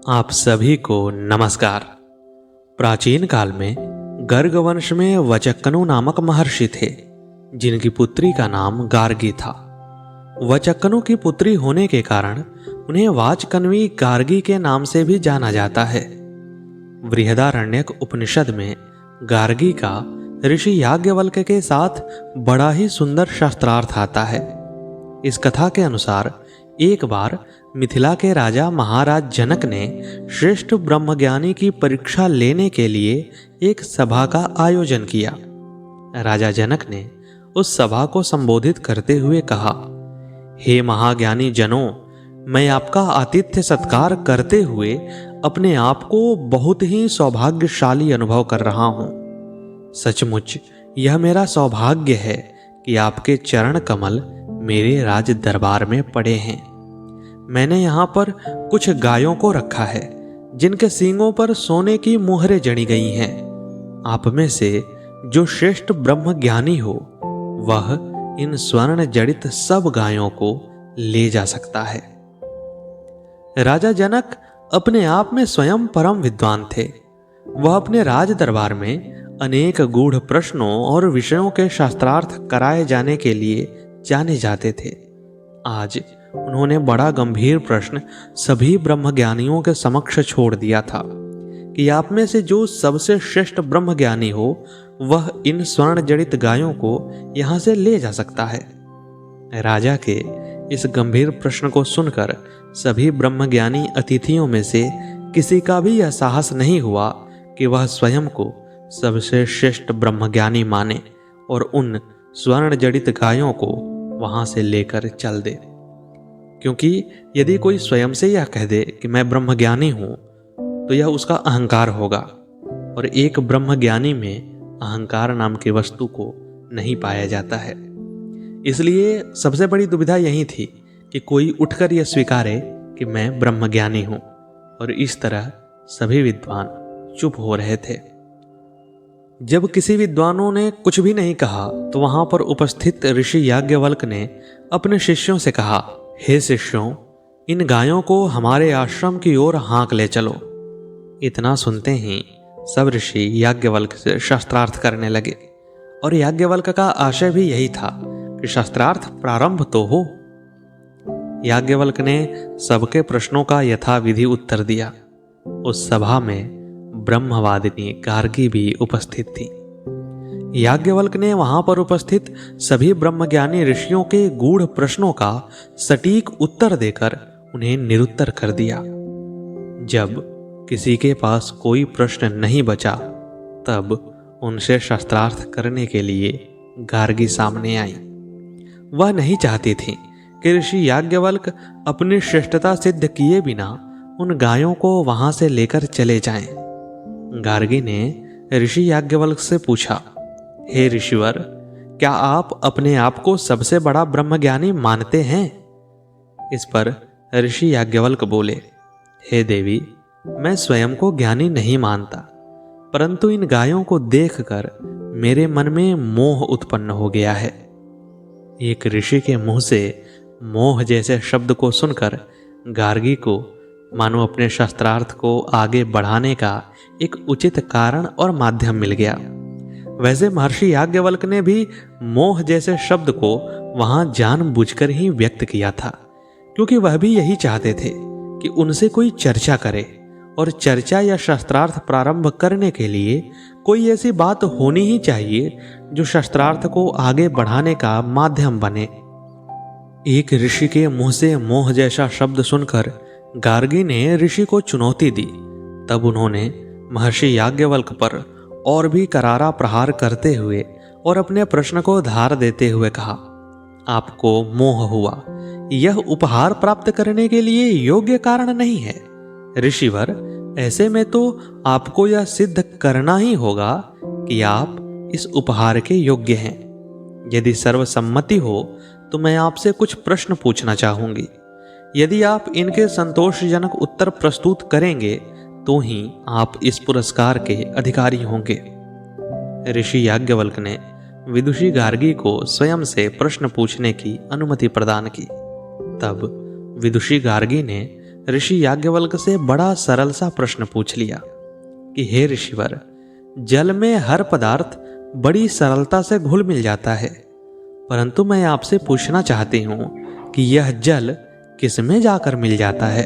आप सभी को नमस्कार। प्राचीन काल में गर्ग वंश में वचक्कनु नामक महर्षि थे, जिनकी पुत्री का नाम गार्गी था। वचक्कनु की पुत्री होने के कारण उन्हें वाचकन्वी गार्गी के नाम से भी जाना जाता है। बृहदारण्यक उपनिषद में गार्गी का ऋषि याज्ञवल्क्य के साथ बड़ा ही सुंदर शास्त्रार्थ आता है। इस कथा के अनुसार एक बार मिथिला के राजा महाराज जनक ने श्रेष्ठ ब्रह्मज्ञानी की परीक्षा लेने के लिए एक सभा का आयोजन किया। राजा जनक ने उस सभा को संबोधित करते हुए कहा, हे महाज्ञानी जनों, मैं आपका आतिथ्य सत्कार करते हुए अपने आप को बहुत ही सौभाग्यशाली अनुभव कर रहा हूँ। सचमुच यह मेरा सौभाग्य है कि आपके चरण कमल मेरे राज दरबार में पड़े हैं। मैंने यहाँ पर कुछ गायों को रखा है, जिनके सींगों पर सोने की मुहरें जड़ी गई हैं। आप में से जो श्रेष्ठ ब्रह्म ज्ञानी हो, वह इन स्वर्ण जड़ित सब गायों को ले जा सकता है। राजा जनक अपने आप में स्वयं परम विद्वान थे। वह अपने राज दरबार में अनेक गूढ़ प्रश्नों और विषयों के शास्त्रार्थ कराए जाने के लिए जाने जाते थे। आज उन्होंने बड़ा गंभीर प्रश्न सभी ब्रह्मज्ञानियों के समक्ष छोड़ दिया था कि आप में से जो सबसे श्रेष्ठ ब्रह्मज्ञानी हो, वह इन स्वर्ण जड़ित गायों को यहां से ले जा सकता है। राजा के इस गंभीर प्रश्न को सुनकर सभी ब्रह्मज्ञानी अतिथियों में से किसी का भी यह साहस नहीं हुआ कि वह स्वयं को सबसे श्रेष्ठ ब्रह्मज्ञानी माने और उन स्वर्ण जड़ित गायों को वहां से लेकर चल दे। क्योंकि यदि कोई स्वयं से यह कह दे कि मैं ब्रह्मज्ञानी हूं, तो यह उसका अहंकार होगा, और एक ब्रह्मज्ञानी में अहंकार नाम की वस्तु को नहीं पाया जाता है। इसलिए सबसे बड़ी दुविधा यही थी कि कोई उठकर यह स्वीकारे कि मैं ब्रह्मज्ञानी हूं, और इस तरह सभी विद्वान चुप हो रहे थे। जब किसी विद्वानों ने कुछ भी नहीं कहा, तो वहां पर उपस्थित ऋषि याज्ञवल्क्य ने अपने शिष्यों से कहा, हे शिष्यों, इन गायों को हमारे आश्रम की ओर हाँक ले चलो। इतना सुनते ही सब ऋषि याज्ञवल्क्य से शास्त्रार्थ करने लगे, और याज्ञवल्क्य का आशय भी यही था कि शास्त्रार्थ प्रारंभ तो हो। याज्ञवल्क्य ने सबके प्रश्नों का यथाविधि उत्तर दिया। उस सभा में ब्रह्मवादिनी गार्गी भी उपस्थित थी। याज्ञवल्क्य ने वहां पर उपस्थित सभी ब्रह्मज्ञानी ऋषियों के गूढ़ प्रश्नों का सटीक उत्तर देकर उन्हें निरुत्तर कर दिया। जब किसी के पास कोई प्रश्न नहीं बचा, तब उनसे शास्त्रार्थ करने के लिए गार्गी सामने आई। वह नहीं चाहती थी कि ऋषि याज्ञवल्क्य अपनी श्रेष्ठता सिद्ध किए बिना उन गायों को वहां से लेकर चले जाएं। गार्गी ने ऋषि याज्ञवल्क्य से पूछा, हे ऋषिवर, क्या आप अपने आप को सबसे बड़ा ब्रह्मज्ञानी मानते हैं? इस पर ऋषि याज्ञवल्क्य बोले, हे देवी, मैं स्वयं को ज्ञानी नहीं मानता, परंतु इन गायों को देखकर मेरे मन में मोह उत्पन्न हो गया है। एक ऋषि के मुंह से मोह जैसे शब्द को सुनकर गार्गी को मानो अपने शास्त्रार्थ को आगे बढ़ाने का एक उचित कारण और माध्यम मिल गया। वैसे महर्षि याज्ञवल्क्य ने भी मोह जैसे शब्द को वहां जानबूझकर ही व्यक्त किया था, क्योंकि वह भी यही चाहते थे कि उनसे कोई चर्चा करे, और चर्चा या शास्त्रार्थ प्रारंभ करने के लिए कोई ऐसी बात होनी ही चाहिए जो शास्त्रार्थ को आगे बढ़ाने का माध्यम बने। एक ऋषि के मुंह से मोह जैसा शब्द सुनकर गार्गी ने ऋषि को चुनौती दी। तब उन्होंने महर्षि याज्ञवल्क्य पर और भी करारा प्रहार करते हुए और अपने प्रश्न को धार देते हुए कहा, आपको मोह हुआ, यह उपहार प्राप्त करने के लिए योग्य कारण नहीं है। ऋषिवर, ऐसे में तो आपको यह सिद्ध करना ही होगा कि आप इस उपहार के योग्य हैं। यदि सर्वसम्मति हो तो मैं आपसे कुछ प्रश्न पूछना चाहूंगी। यदि आप इनके संतोषजनक उत्तर प्रस्तुत करेंगे तो ही आप इस पुरस्कार के अधिकारी होंगे। ऋषि याज्ञवल्क्य ने विदुषी गार्गी को स्वयं से प्रश्न पूछने की अनुमति प्रदान की। तब विदुषी गार्गी ने ऋषि याज्ञवल्क्य से बड़ा सरल सा प्रश्न पूछ लिया कि हे ऋषिवर, जल में हर पदार्थ बड़ी सरलता से घुल मिल जाता है, परंतु मैं आपसे पूछना चाहती हूं कि यह जल किसमें जाकर मिल जाता है।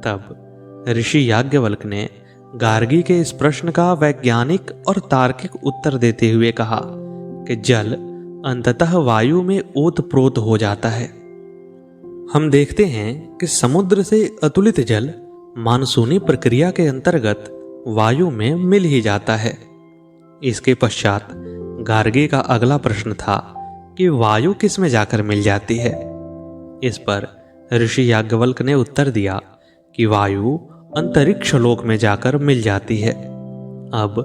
तब ऋषि याज्ञवल्क्य ने गार्गी के इस प्रश्न का वैज्ञानिक और तार्किक उत्तर देते हुए कहा कि जल अंततः वायु में ओतप्रोत हो जाता है। हम देखते हैं कि समुद्र से अतुलित जल मानसूनी प्रक्रिया के अंतर्गत वायु में मिल ही जाता है। इसके पश्चात गार्गी का अगला प्रश्न था कि वायु किस में जाकर मिल जाती है। इस पर ऋषि याज्ञवल्क्य ने उत्तर दिया कि वायु अंतरिक्ष लोक में जाकर मिल जाती है। अब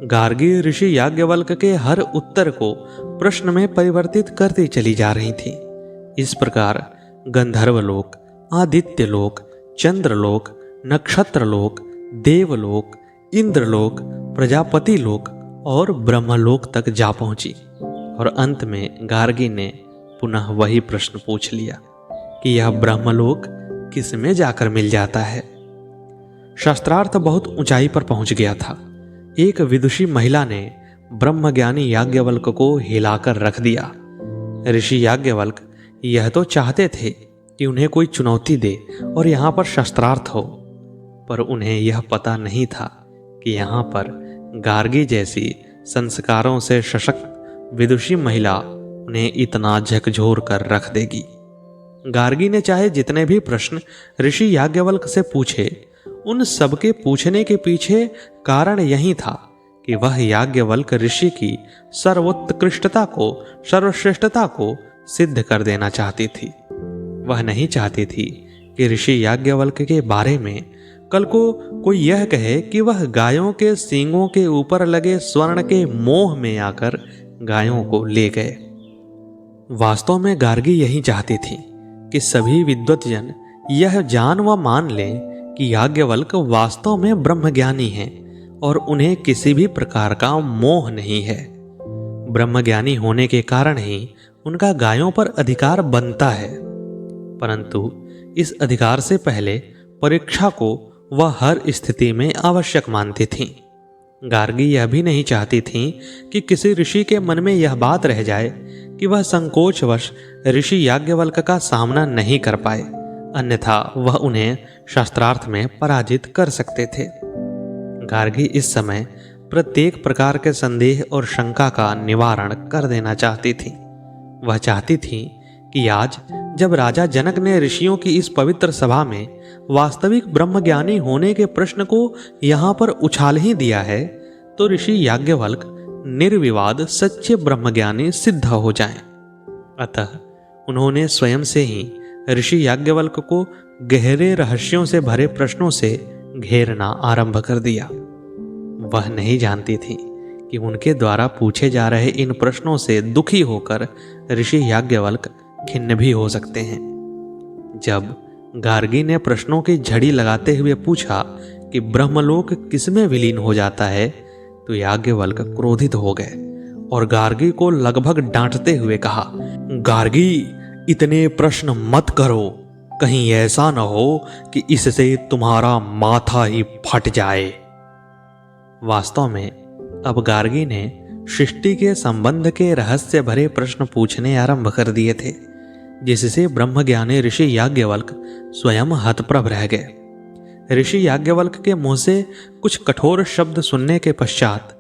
गार्गी ऋषि याज्ञवल्क्य के हर उत्तर को प्रश्न में परिवर्तित करती चली जा रही थी। इस प्रकार गंधर्वलोक, आदित्यलोक, चंद्रलोक, नक्षत्रलोक, देवलोक, इंद्रलोक, प्रजापति लोक और ब्रह्मलोक तक जा पहुंची और अंत में गार्गी ने पुनः वही प्रश्न पूछ लिया कि यह ब्रह्मलोक किस में जाकर मिल जाता है। शास्त्रार्थ बहुत ऊंचाई पर पहुंच गया था। एक विदुषी महिला ने ब्रह्मज्ञानी याज्ञवल्क्य को हिलाकर रख दिया। ऋषि याज्ञवल्क्य यह तो चाहते थे कि उन्हें कोई चुनौती दे और यहाँ पर शस्त्रार्थ हो, पर उन्हें यह पता नहीं था कि यहाँ पर गार्गी जैसी संस्कारों से सशक्त विदुषी महिला उन्हें इतना झकझोर कर रख देगी। गार्गी ने चाहे जितने भी प्रश्न ऋषि याज्ञवल्क्य से पूछे, उन सबके पूछने के पीछे कारण यही था कि वह याज्ञवल्क्य ऋषि की सर्वोत्कृष्टता को, सर्वश्रेष्ठता को सिद्ध कर देना चाहती थी। वह नहीं चाहती थी कि ऋषि याज्ञवल्क्य के बारे में कल को कोई यह कहे कि वह गायों के सींगों के ऊपर लगे स्वर्ण के मोह में आकर गायों को ले गए। वास्तव में गार्गी यही चाहती थी कि सभी विद्वतजन यह जान व मान लें कि याज्ञवल्क्य वास्तव में ब्रह्मज्ञानी हैं और उन्हें किसी भी प्रकार का मोह नहीं है। ब्रह्मज्ञानी होने के कारण ही उनका गायों पर अधिकार बनता है, परंतु इस अधिकार से पहले परीक्षा को वह हर स्थिति में आवश्यक मानती थीं। गार्गी यह भी नहीं चाहती थीं कि किसी ऋषि के मन में यह बात रह जाए कि वह संकोचवश ऋषि याज्ञवल्क्य का सामना नहीं कर पाए, अन्यथा वह उन्हें शास्त्रार्थ में पराजित कर सकते थे। गार्गी इस समय प्रत्येक प्रकार के संदेह और शंका का निवारण कर देना चाहती थी। वह चाहती थी कि आज जब राजा जनक ने ऋषियों की इस पवित्र सभा में वास्तविक ब्रह्मज्ञानी होने के प्रश्न को यहाँ पर उछाल ही दिया है, तो ऋषि याज्ञवल्क्य निर्विवाद सच्चे ब्रह्मज्ञानी सिद्ध हो जाएं। अतः उन्होंने स्वयं से ही ऋषि याज्ञवल्क्य को गहरे रहस्यों से भरे प्रश्नों से घेरना आरंभ कर दिया। वह नहीं जानती थी कि उनके द्वारा पूछे जा रहे इन प्रश्नों से दुखी होकर ऋषि याज्ञवल्क्य खिन्न भी हो सकते हैं। जब गार्गी ने प्रश्नों की झड़ी लगाते हुए पूछा कि ब्रह्मलोक किसमें विलीन हो जाता है, तो याज्ञवल्क्य क्रोधित हो गए और गार्गी को लगभग डांटते हुए कहा, गार्गी, इतने प्रश्न मत करो, कहीं ऐसा न हो कि इससे तुम्हारा माथा ही फट जाए। वास्तव में अब गार्गी ने सृष्टि के संबंध के रहस्य भरे प्रश्न पूछने आरंभ कर दिए थे, जिससे ब्रह्मज्ञानी ऋषि याज्ञवल्क्य स्वयं हतप्रभ रह गए। ऋषि याज्ञवल्क्य के मुंह से कुछ कठोर शब्द सुनने के पश्चात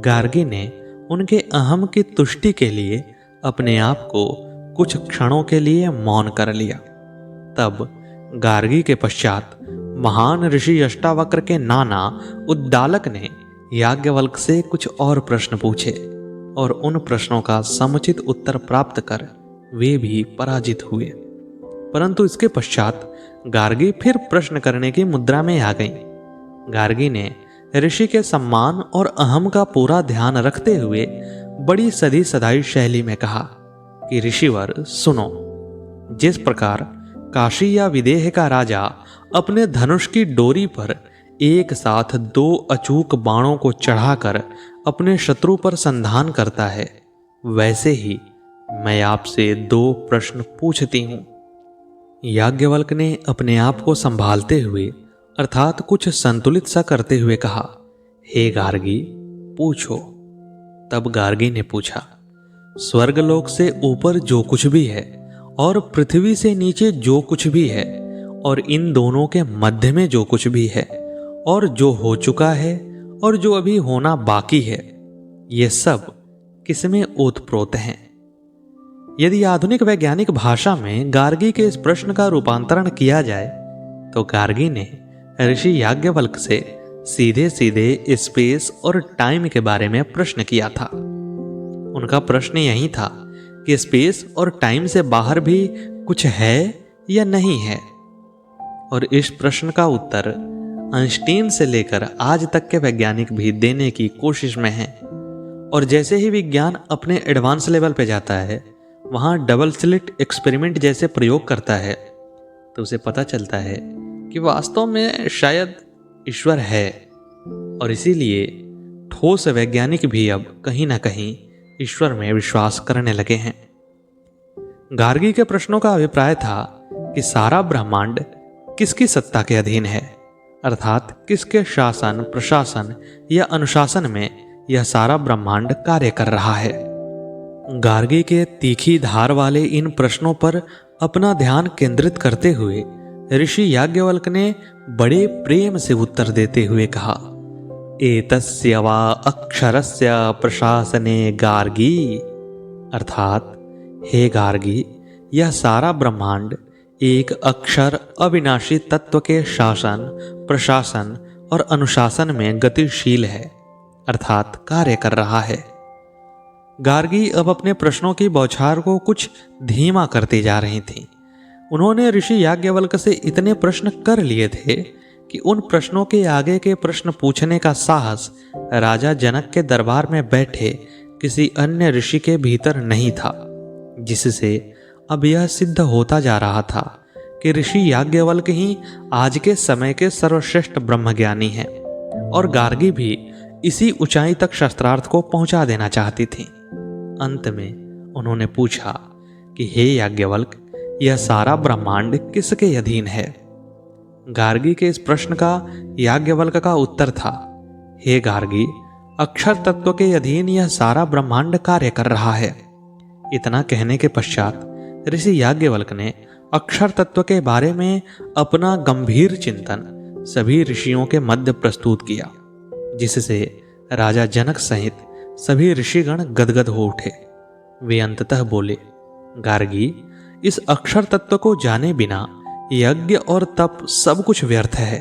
गार्गी ने उनके अहम की तुष्टि के लिए अपने आप को कुछ क्षणों के लिए मौन कर लिया। तब गार्गी के पश्चात महान ऋषि अष्टावक्र के नाना उद्दालक ने याज्ञवल्क्य से कुछ और प्रश्न पूछे और उन प्रश्नों का समुचित उत्तर प्राप्त कर वे भी पराजित हुए। परंतु इसके पश्चात गार्गी फिर प्रश्न करने की मुद्रा में आ गई। गार्गी ने ऋषि के सम्मान और अहम का पूरा ध्यान रखते हुए बड़ी सदी सदाई शैली में कहा कि ऋषिवर सुनो, जिस प्रकार काशी या विदेह का राजा अपने धनुष की डोरी पर एक साथ 2 अचूक बाणों को चढ़ाकर अपने शत्रु पर संधान करता है, वैसे ही मैं आपसे 2 प्रश्न पूछती हूं। याज्ञवल्क ने अपने आप को संभालते हुए अर्थात कुछ संतुलित सा करते हुए कहा, हे गार्गी, पूछो। तब गार्गी ने पूछा, स्वर्गलोक से ऊपर जो कुछ भी है और पृथ्वी से नीचे जो कुछ भी है और इन दोनों के मध्य में जो कुछ भी है और जो हो चुका है और जो अभी होना बाकी है, ये सब किसमें ओतप्रोत हैं? यदि आधुनिक वैज्ञानिक भाषा में गार्गी के इस प्रश्न का रूपांतरण किया जाए तो गार्गी ने ऋषि याज्ञवल्क से सीधे सीधे स्पेस और टाइम के बारे में प्रश्न किया था। उनका प्रश्न यही था कि स्पेस और टाइम से बाहर भी कुछ है या नहीं है, और इस प्रश्न का उत्तर आइंस्टीन से लेकर आज तक के वैज्ञानिक भी देने की कोशिश में हैं। और जैसे ही विज्ञान अपने एडवांस लेवल पे जाता है, वहाँ डबल स्लिट एक्सपेरिमेंट जैसे प्रयोग करता है, तो उसे पता चलता है कि वास्तव में शायद ईश्वर है, और इसीलिए ठोस वैज्ञानिक भी अब कहीं ना कहीं ईश्वर में विश्वास करने लगे हैं। गार्गी के प्रश्नों का अभिप्राय था कि सारा ब्रह्मांड किसकी सत्ता के अधीन है, अर्थात किसके शासन, प्रशासन या अनुशासन में यह सारा ब्रह्मांड कार्य कर रहा है। गार्गी के तीखी धार वाले इन प्रश्नों पर अपना ध्यान केंद्रित करते हुए ऋषि याज्ञवल्क ने बड़े प्रेम से उत्तर देते हुए कहा, एतस्य वा अक्षरस्य प्रशासने गार्गी, अर्थात हे गार्गी, यह सारा ब्रह्मांड एक अक्षर अविनाशी तत्व के शासन, प्रशासन और अनुशासन में गतिशील है, अर्थात कार्य कर रहा है। गार्गी अब अपने प्रश्नों की बौछार को कुछ धीमा करती जा रही थी। उन्होंने ऋषि याज्ञवल्क से इतने प्रश्न कर लिए थे कि उन प्रश्नों के आगे के प्रश्न पूछने का साहस राजा जनक के दरबार में बैठे किसी अन्य ऋषि के भीतर नहीं था, जिससे अब यह सिद्ध होता जा रहा था कि ऋषि याज्ञवल्क ही आज के समय के सर्वश्रेष्ठ ब्रह्मज्ञानी हैं, और गार्गी भी इसी ऊंचाई तक शस्त्रार्थ को पहुंचा देना चाहती थी। अंत में उन्होंने पूछा कि हे याज्ञवल्क, यह सारा ब्रह्मांड किसके अधीन है? गार्गी के इस प्रश्न का याज्ञवल्क का उत्तर था, हे गार्गी, अक्षर तत्व के अधीन यह सारा ब्रह्मांड कार्य कर रहा है। इतना कहने के पश्चात ऋषि याज्ञवल्क ने अक्षर तत्व के बारे में अपना गंभीर चिंतन सभी ऋषियों के मध्य प्रस्तुत किया, जिससे राजा जनक सहित सभी ऋषिगण गदगद हो उठे। वे अंततः बोले, गार्गी, इस अक्षर तत्व को जाने बिना यज्ञ और तप सब कुछ व्यर्थ है।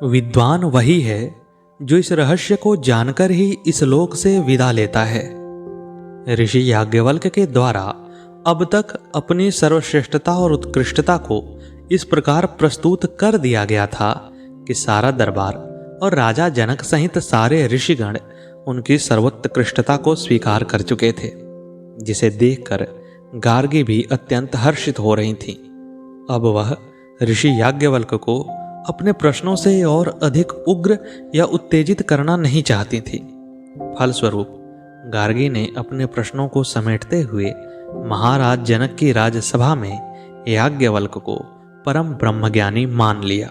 विद्वान वही है जो इस रहस्य को जानकर ही इस लोक से विदा लेता है। ऋषि याज्ञवल्क के द्वारा अब तक अपनी सर्वश्रेष्ठता और उत्कृष्टता को इस प्रकार प्रस्तुत कर दिया गया था कि सारा दरबार और राजा जनक सहित सारे ऋषिगण उनकी सर्वोत्कृष्टता को स्वीकार कर चुके थे, जिसे देखकर गार्गी भी अत्यंत हर्षित हो रही थी। अब वह ऋषि याज्ञवल्क को अपने प्रश्नों से और अधिक उग्र या उत्तेजित करना नहीं चाहती थी। फलस्वरूप गार्गी ने अपने प्रश्नों को समेटते हुए महाराज जनक की राजसभा में याज्ञवल्क को परम ब्रह्मज्ञानी मान लिया।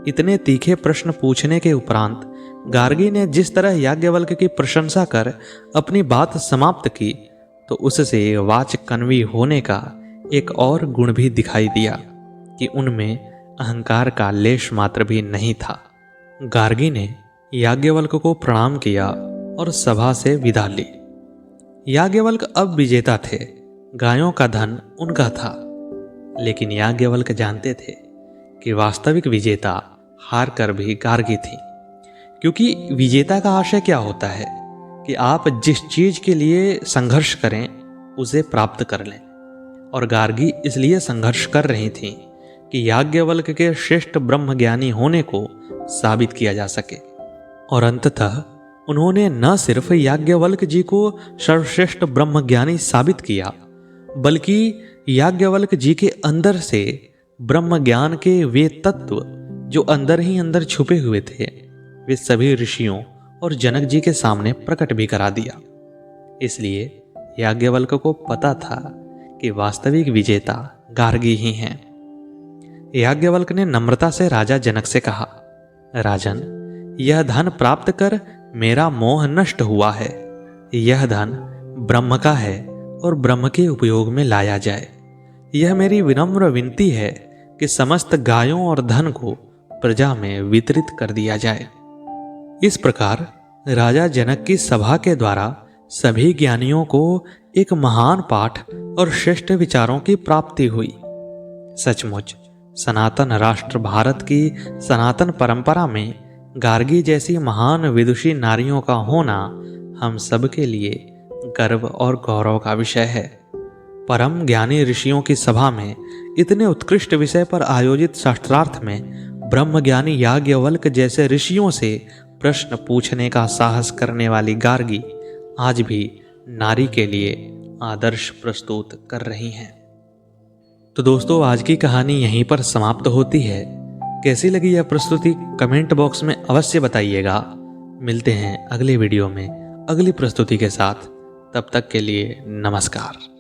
इतने तीखे प्रश्न पूछने के उपरांत गार्गी ने जिस तरह याज्ञवल्क की प्रशंसा कर अपनी बात समाप्त की, तो उससे वाचकन्वी होने का एक और गुण भी दिखाई दिया कि उनमें अहंकार का लेश मात्र भी नहीं था। गार्गी ने याज्ञवल्क को प्रणाम किया और सभा से विदा ली। याज्ञवल्क अब विजेता थे, गायों का धन उनका था, लेकिन याज्ञवल्क जानते थे कि वास्तविक विजेता हार कर भी गार्गी थी, क्योंकि विजेता का आशय क्या होता है कि आप जिस चीज के लिए संघर्ष करें उसे प्राप्त कर लें, और गार्गी इसलिए संघर्ष कर रही थी कि याज्ञवल्क के श्रेष्ठ ब्रह्मज्ञानी होने को साबित किया जा सके। और अंततः उन्होंने न सिर्फ याज्ञवल्क जी को सर्वश्रेष्ठ ब्रह्मज्ञानी साबित किया, बल्कि याज्ञवल्क जी के अंदर से ब्रह्म ज्ञान के वे तत्व जो अंदर ही अंदर छुपे हुए थे, वे सभी ऋषियों और जनक जी के सामने प्रकट भी करा दिया। इसलिए याज्ञवल्क को पता था कि वास्तविक विजेता गार्गी ही हैं। याज्ञवल्क ने नम्रता से राजा जनक से कहा, राजन, यह धन प्राप्त कर मेरा मोह नष्ट हुआ है। यह धन ब्रह्म का है और ब्रह्म के उपयोग में लाया जाए। यह मेरी विनम्र विनती है कि समस्त गायों और धन को प्रजा में वितरित कर दिया जाए। इस प्रकार राजा जनक की सभा के द्वारा सभी ज्ञानियों को एक महान पाठ और श्रेष्ठ विचारों की प्राप्ति हुई। सचमुच सनातन राष्ट्र भारत की सनातन परंपरा में गार्गी जैसी महान विदुषी नारियों का होना हम सब के लिए गर्व और गौरव का विषय है। परम ज्ञानी ऋषियों की सभा में इतने उत्कृष्ट विषय पर आयोजित शास्त्रार्थ में ब्रह्मज्ञानी याज्ञवल्क जैसे ऋषियों से प्रश्न पूछने का साहस करने वाली गार्गी आज भी नारी के लिए आदर्श प्रस्तुत कर रही हैं। तो दोस्तों, आज की कहानी यहीं पर समाप्त होती है। कैसी लगी यह प्रस्तुति कमेंट बॉक्स में अवश्य बताइएगा। मिलते हैं अगले वीडियो में अगली प्रस्तुति के साथ। तब तक के लिए नमस्कार।